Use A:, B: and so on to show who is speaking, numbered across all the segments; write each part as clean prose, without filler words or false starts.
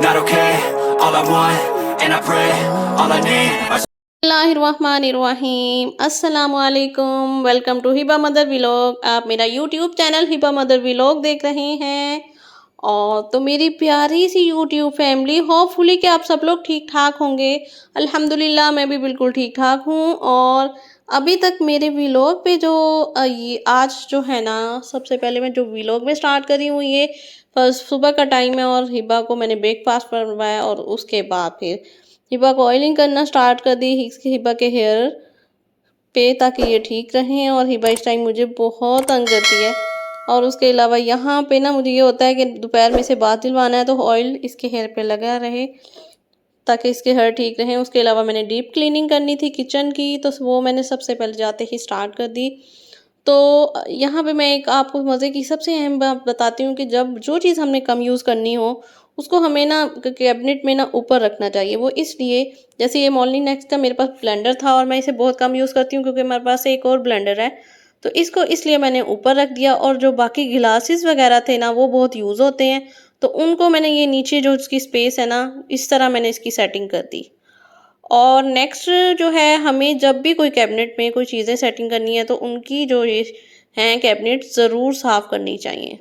A: not okay. All I want, and I pray, all I need are
B: बिस्मिल्लाहिर्रहमानिर्रहीम अस्सलाम वालेकुम। Welcome to Hiba mother vlog. आप मेरा YouTube channel Hiba mother vlog देख रहे हैं। और तो मेरी प्यारी सी यूट्यूब फैमिली, होपफुली कि आप सब लोग ठीक ठाक होंगे। अल्हम्दुलिल्लाह मैं भी बिल्कुल ठीक ठाक हूँ। और अभी तक मेरे व्लॉग पे जो ये आज जो है ना, सबसे पहले मैं जो व्लॉग में स्टार्ट कर रही हूँ, ये फर्स्ट सुबह का टाइम है और हिबा को मैंने ब्रेकफास्ट करवाया और उसके बाद फिर हिबा को ऑयलिंग करना स्टार्ट कर दी हिबा के हेयर पे, ताकि ये ठीक रहें। और हिबा इस टाइम मुझे बहुत तंग करती है। और उसके अलावा यहाँ पे ना मुझे ये होता है कि दोपहर में से बात दिलवाना है तो ऑयल इसके हेयर पे लगा रहे ताकि इसके हेयर ठीक रहें। उसके अलावा मैंने डीप क्लीनिंग करनी थी किचन की, तो वो मैंने सबसे पहले जाते ही स्टार्ट कर दी। तो यहाँ पे मैं एक आपको मज़े की सबसे अहम बात बताती हूँ कि जब जो चीज़ हमने कम यूज़ करनी हो उसको हमें ना कैबिनेट में ना ऊपर रखना चाहिए। वो इसलिए, जैसे ये मॉर्निंग नेक्स्ट का मेरे पास ब्लेंडर था और मैं इसे बहुत कम यूज़ करती हूँ क्योंकि मेरे पास एक और ब्लेंडर है, तो इसको इसलिए मैंने ऊपर रख दिया। और जो बाकी गिलासेस वगैरह थे ना, वो बहुत यूज़ होते हैं, तो उनको मैंने ये नीचे जो इसकी स्पेस है ना, इस तरह मैंने इसकी सेटिंग कर दी। और नेक्स्ट जो है, हमें जब भी कोई कैबिनेट में कोई चीज़ें सेटिंग करनी है तो उनकी जो ये हैं कैबिनेट ज़रूर साफ़ करनी चाहिए।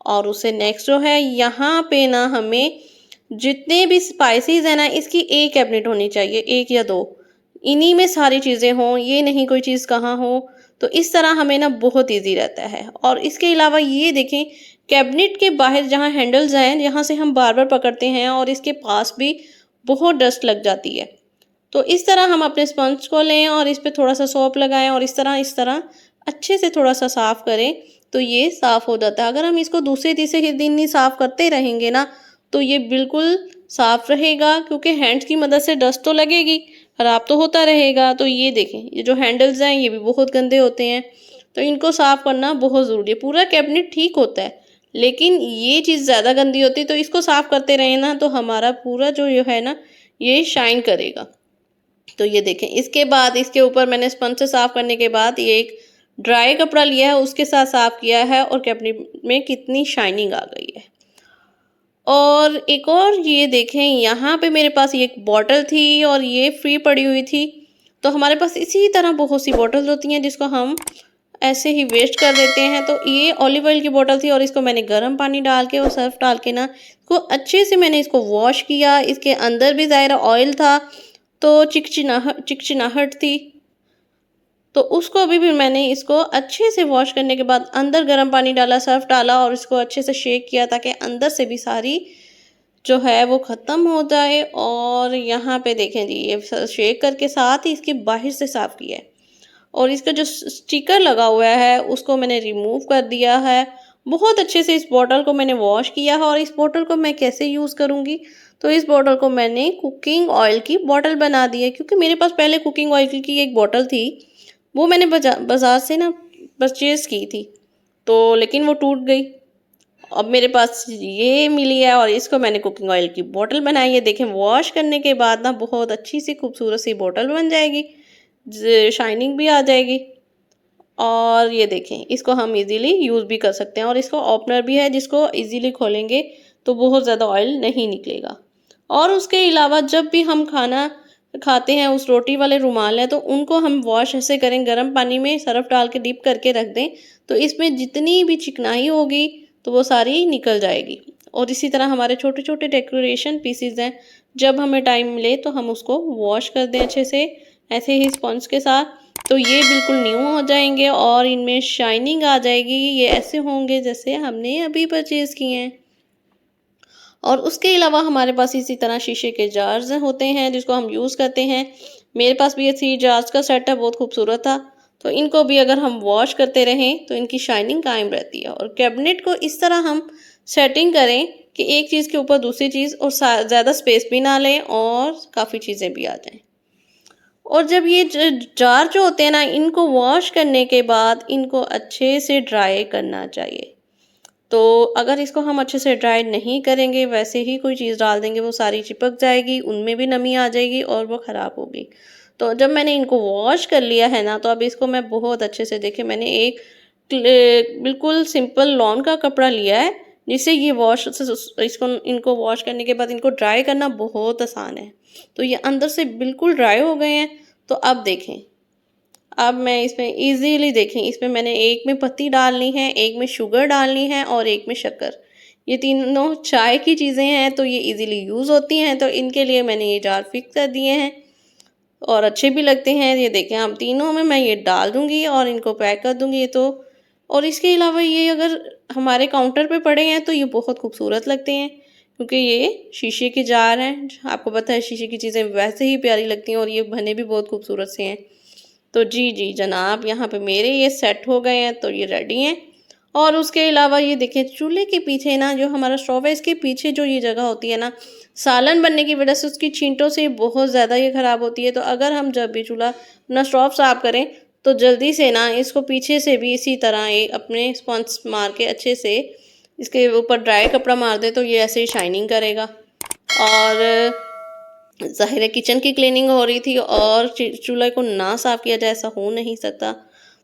B: और उससे नेक्स्ट जो है, यहाँ पे ना हमें जितने भी स्पाइसेस हैं ना, इसकी एक कैबिनेट होनी चाहिए, एक या दो, इन्हीं में सारी चीज़ें हों, ये नहीं कोई चीज़ कहाँ हो। तो इस तरह हमें ना बहुत इजी रहता है। और इसके अलावा ये देखें, कैबिनेट के बाहर जहाँ हैंडल्स हैं, जहाँ से हम बार बार पकड़ते हैं और इसके पास भी बहुत डस्ट लग जाती है। तो इस तरह हम अपने स्पंज को लें और इस पे थोड़ा-सा सोप लगाएँ और इस तरह अच्छे से थोड़ा-सा साफ़ करें, तो ये साफ़ हो जाता है। अगर हम इसको दूसरे-तीसरे ही दिन ही साफ़ करते रहेंगे ना, तो ये बिल्कुल साफ़ रहेगा, क्योंकि हैंड्स की मदद से डस्ट तो लगेगी, ख़राब तो होता रहेगा। तो ये देखें, ये जो हैंडल्स हैं ये भी बहुत गंदे होते हैं, तो इनको साफ़ करना बहुत ज़रूरी है। पूरा कैबिनेट ठीक होता है, लेकिन ये चीज़ ज़्यादा गंदी होती है, तो इसको साफ़ करते रहें ना, तो हमारा पूरा जो ये है ना, ये शाइन करेगा। तो ये देखें, इसके बाद इसके ऊपर मैंने स्पंज से साफ़ करने के बाद ये एक ड्राई कपड़ा लिया है, उसके साथ साफ़ किया है और कैबिनेट में कितनी शाइनिंग आ गई है। और एक और ये देखें, यहाँ पे मेरे पास ये एक बॉटल थी और ये फ्री पड़ी हुई थी। तो हमारे पास इसी तरह बहुत सी बॉटल्स होती हैं जिसको हम ऐसे ही वेस्ट कर देते हैं। तो ये ऑलिव ऑयल की बॉटल थी और इसको मैंने गर्म पानी डाल के और सर्फ डाल के ना, इसको अच्छे से मैंने इसको वॉश किया। इसके अंदर भी ज़ाहिर ऑयल था, तो चिकचिनाहट थी, तो उसको भी मैंने इसको अच्छे से वॉश करने के बाद अंदर गर्म पानी डाला, सर्फ डाला और इसको अच्छे से शेक किया ताकि अंदर से भी सारी जो है वो ख़त्म हो जाए। और यहाँ पे देखें जी, ये शेक करके साथ ही इसके बाहर से साफ़ किया है। और इसका जो स्टिकर लगा हुआ है उसको मैंने रिमूव कर दिया है। बहुत अच्छे से इस बॉटल को मैंने वॉश किया है। और इस बॉटल को मैं कैसे यूज़ करूँगी, तो इस बॉटल को मैंने कुकिंग ऑयल की बॉटल बना दी है, क्योंकि मेरे पास पहले कुकिंग ऑयल की एक बॉटल थी, वो मैंने बाज़ार से ना परचेज़ की थी, तो लेकिन वो टूट गई। अब मेरे पास ये मिली है और इसको मैंने कुकिंग ऑयल की बॉटल बनाई है। देखें, वॉश करने के बाद ना बहुत अच्छी सी खूबसूरत सी बॉटल बन जाएगी, शाइनिंग भी आ जाएगी। और ये देखें, इसको हम इजीली यूज़ भी कर सकते हैं और इसको ओपनर भी है, जिसको इजीली खोलेंगे तो बहुत ज़्यादा ऑयल नहीं निकलेगा। और उसके अलावा जब भी हम खाना खाते हैं, उस रोटी वाले रुमाल हैं, तो उनको हम वॉश ऐसे करें, गर्म पानी में सर्फ डाल के डीप करके रख दें, तो इसमें जितनी भी चिकनाई होगी तो वो सारी निकल जाएगी। और इसी तरह हमारे छोटे छोटे डेकोरेशन पीसीज हैं, जब हमें टाइम मिले तो हम उसको वॉश कर दें अच्छे से, ऐसे ही स्पंज के साथ, तो ये बिल्कुल न्यू हो जाएंगे और इनमें शाइनिंग आ जाएगी। ये ऐसे होंगे जैसे हमने अभी परचेज़ किए हैं। और उसके अलावा हमारे पास इसी तरह शीशे के जार्स होते हैं जिसको हम यूज़ करते हैं। मेरे पास भी ये 3 जार्स का सेट है, बहुत खूबसूरत था। तो इनको भी अगर हम वॉश करते रहें तो इनकी शाइनिंग कायम रहती है। और कैबिनेट को इस तरह हम सेटिंग करें कि एक चीज़ के ऊपर दूसरी चीज़ और ज़्यादा स्पेस भी ना लें और काफ़ी चीज़ें भी आ जाएँ। और जब ये जार जो होते हैं ना, इनको वॉश करने के बाद इनको अच्छे से ड्राई करना चाहिए। तो अगर इसको हम अच्छे से ड्राई नहीं करेंगे, वैसे ही कोई चीज़ डाल देंगे, वो सारी चिपक जाएगी, उनमें भी नमी आ जाएगी और वो ख़राब होगी। तो जब मैंने इनको वॉश कर लिया है ना, तो अब इसको मैं बहुत अच्छे से, देखिए मैंने एक बिल्कुल सिंपल लॉन का कपड़ा लिया है, जिससे ये वॉश इसको इनको वॉश करने के बाद इनको ड्राई करना बहुत आसान है। तो ये अंदर से बिल्कुल ड्राई हो गए हैं। तो अब देखें, अब मैं इसमें इजीली देखें, इसमें मैंने एक में पत्ती डालनी है, एक में शुगर डालनी है और एक में शक्कर। ये तीनों चाय की चीज़ें हैं तो ये इजीली यूज़ होती हैं, तो इनके लिए मैंने ये जार फिक्स कर दिए हैं और अच्छे भी लगते हैं। ये देखें, अब तीनों में मैं ये डाल दूँगी और इनको पैक कर दूँगी। ये तो और इसके अलावा ये अगर हमारे काउंटर पे पड़े हैं तो ये बहुत खूबसूरत लगते हैं, क्योंकि ये शीशे के जार हैं। आपको पता है शीशे की चीज़ें वैसे ही प्यारी लगती हैं और ये बने भी बहुत खूबसूरत से हैं। तो जी जनाब, यहाँ पे मेरे ये सेट हो गए हैं, तो ये रेडी हैं। और उसके अलावा ये देखिए, चूल्हे के पीछे ना जो हमारा स्टोव है, इसके पीछे जो ये जगह होती है ना, सालन बनने की वजह से उसकी छींटों से बहुत ज़्यादा ये ख़राब होती है। तो अगर हम जब भी चूल्हा अपना स्टोव साफ़ करें तो जल्दी से ना इसको पीछे से भी इसी तरह एक अपने स्पंज मार के अच्छे से इसके ऊपर ड्राई कपड़ा मार दें, तो ये ऐसे ही शाइनिंग करेगा। और ज़ाहिर है किचन की क्लीनिंग हो रही थी और चूल्हे को ना साफ़ किया जाए ऐसा हो नहीं सकता।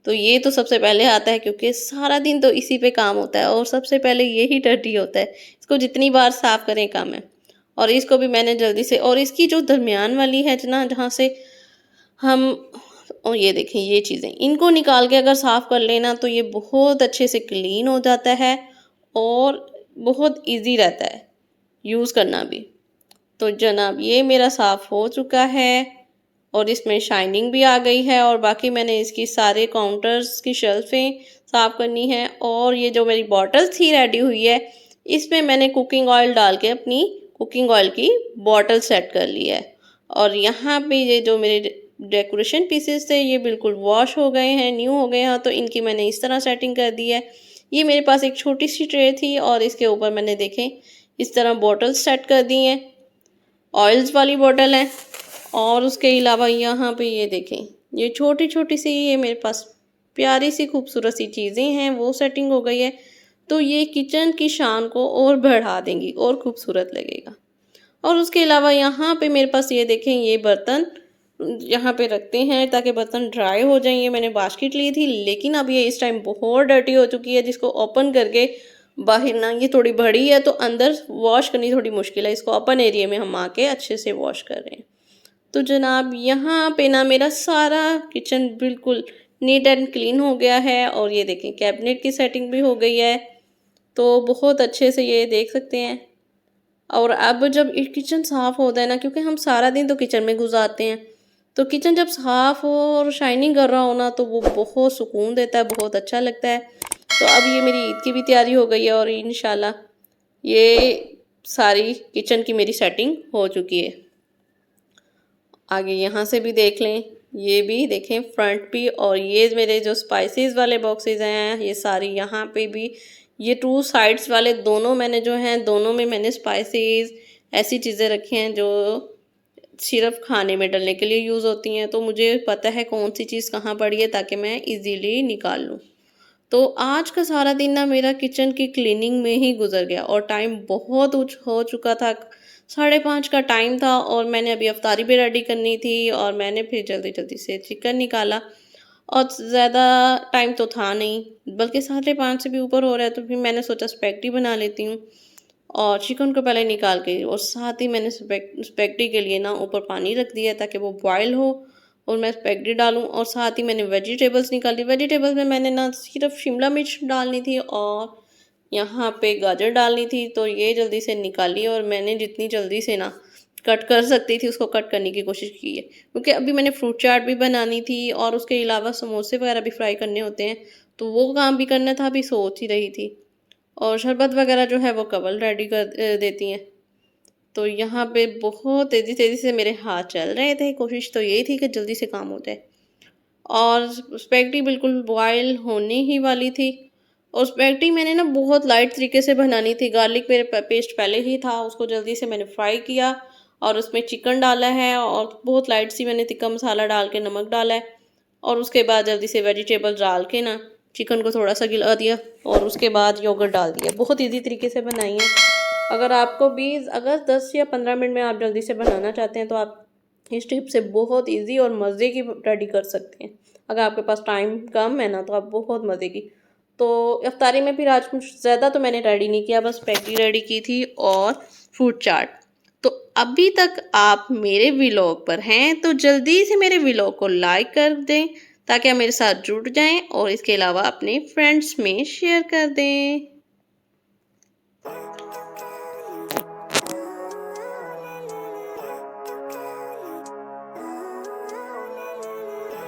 B: तो ये तो सबसे पहले आता है, क्योंकि सारा दिन तो इसी पे काम होता है और सबसे पहले यही डर्टी होता है। इसको जितनी बार साफ़ करें कम है। और इसको भी मैंने जल्दी से, और इसकी जो दरमियान वाली है ना, जहाँ से हम, और ये देखें ये चीज़ें, इनको निकाल के अगर साफ़ कर लेना तो ये बहुत अच्छे से क्लीन हो जाता है और बहुत ईज़ी रहता है यूज़ करना भी। तो जनाब ये मेरा साफ़ हो चुका है और इसमें शाइनिंग भी आ गई है। और बाकी मैंने इसकी सारे काउंटर्स की शेल्फ़ें साफ़ करनी है। और ये जो मेरी बॉटल थी रेडी हुई है, इसमें मैंने कुकिंग ऑयल डाल के अपनी कुकिंग ऑयल की बॉटल सेट कर ली है। और यहाँ पे ये जो मेरे डेकोरेशन पीसेस थे ये बिल्कुल वॉश हो गए हैं, न्यू हो गए हैं, तो इनकी मैंने इस तरह सेटिंग कर दी है। ये मेरे पास एक छोटी सी ट्रे थी और इसके ऊपर मैंने देखें इस तरह बॉटल सेट कर दी हैं, ऑयल्स वाली बॉटल है। और उसके अलावा यहाँ पे ये देखें, ये छोटी छोटी सी ये मेरे पास प्यारी सी खूबसूरत सी चीज़ें हैं, वो सेटिंग हो गई है। तो ये किचन की शान को और बढ़ा देंगी और खूबसूरत लगेगा। और उसके अलावा यहाँ पे मेरे पास ये देखें, ये बर्तन यहाँ पे रखते हैं ताकि बर्तन ड्राई हो जाएं। ये मैंने बास्केट ली थी, लेकिन अब ये इस टाइम बहुत डर्टी हो चुकी है, जिसको ओपन करके बाहर ना, ये थोड़ी बड़ी है तो अंदर वॉश करनी थोड़ी मुश्किल है। इसको ओपन एरिया में हम आके अच्छे से वॉश कर रहे हैं। तो जनाब यहाँ पे ना मेरा सारा किचन बिल्कुल नीट एंड क्लीन हो गया है। और ये देखें कैबिनेट की सेटिंग भी हो गई है, तो बहुत अच्छे से ये देख सकते हैं। और अब जब ये किचन साफ़ होता है ना, क्योंकि हम सारा दिन तो किचन में गुजारते हैं, तो किचन जब साफ़ हो और शाइनिंग कर रहा हो ना, तो वो बहुत सुकून देता है, बहुत अच्छा लगता है। तो अब ये मेरी ईद की भी तैयारी हो गई है और इंशाल्लाह ये सारी किचन की मेरी सेटिंग हो चुकी है। आगे यहाँ से भी देख लें, ये भी देखें फ्रंट भी। और ये मेरे जो स्पाइसेस वाले बॉक्सेस हैं, ये सारी यहाँ पे भी, ये टू साइड्स वाले दोनों मैंने जो हैं, दोनों में मैंने स्पाइसेस ऐसी चीज़ें रखी हैं जो सिर्फ खाने में डलने के लिए यूज़ होती हैं। तो मुझे पता है कौन सी चीज़ कहाँ पड़ी है, ताकि मैं इजीली निकाल लूँ। तो आज का सारा दिन ना मेरा किचन की क्लीनिंग में ही गुजर गया और टाइम बहुत हो चुका था। 5:30 का टाइम था और मैंने अभी अफ्तारी भी रेडी करनी थी और मैंने फिर जल्दी जल्दी से चिकन निकाला। और ज़्यादा टाइम तो था नहीं, बल्कि 5:30 से भी ऊपर हो रहा है, तो फिर मैंने सोचा स्पैगेटी बना लेती हूँ। और चिकन को पहले निकाल के, और साथ ही मैंने स्पैगेटी के लिए ना ऊपर पानी रख दिया ताकि वो बॉयल हो और मैं स्पैगेटी डालूं। और साथ ही मैंने वेजिटेबल्स निकाली। वेजिटेबल्स में मैंने ना सिर्फ शिमला मिर्च डालनी थी और यहाँ पे गाजर डालनी थी, तो ये जल्दी से निकाली और मैंने जितनी जल्दी से ना कट कर सकती थी उसको कट करने की कोशिश की है, क्योंकि अभी मैंने फ्रूट चाट भी बनानी थी और उसके अलावा समोसे वगैरह भी फ्राई करने होते हैं, तो वो काम भी करना था, अभी सोच ही रही थी। और शरबत वगैरह जो है वो कवल रेडी कर देती हैं। तो यहाँ पे बहुत तेज़ी तेज़ी से मेरे हाथ चल रहे थे, कोशिश तो यही थी कि जल्दी से काम हो जाए। और स्पैगेटी बिल्कुल बॉयल होने ही वाली थी। और स्पैगेटी मैंने ना बहुत लाइट तरीके से बनानी थी। गार्लिक मेरे पेस्ट पहले ही था, उसको जल्दी से मैंने फ्राई किया और उसमें चिकन डाला है और बहुत लाइट सी मैंने तिक्का मसाला डाल के नमक डाला है। और उसके बाद जल्दी से वेजिटेबल डाल के ना चिकन को थोड़ा सा गिला दिया और उसके बाद योगर्ट डाल दिया। बहुत ईजी तरीके से बनाई है। अगर आपको भी अगर 10 या 15 मिनट में आप जल्दी से बनाना चाहते हैं तो आप इस टिप से बहुत इजी और मज़े की रेडी कर सकते हैं। अगर आपके पास टाइम कम है ना, तो आप बहुत मज़े की तो इफ्तारी में फिर आज कुछ ज़्यादा तो मैंने रेडी नहीं किया, बस पैटी रेडी की थी और फ्रूट चाट। तो अभी तक आप मेरे व्लॉग पर हैं तो जल्दी से मेरे व्लॉग को लाइक कर दें ताकि आप मेरे साथ जुड़ जाएं और इसके अलावा अपने फ्रेंड्स में शेयर कर दें।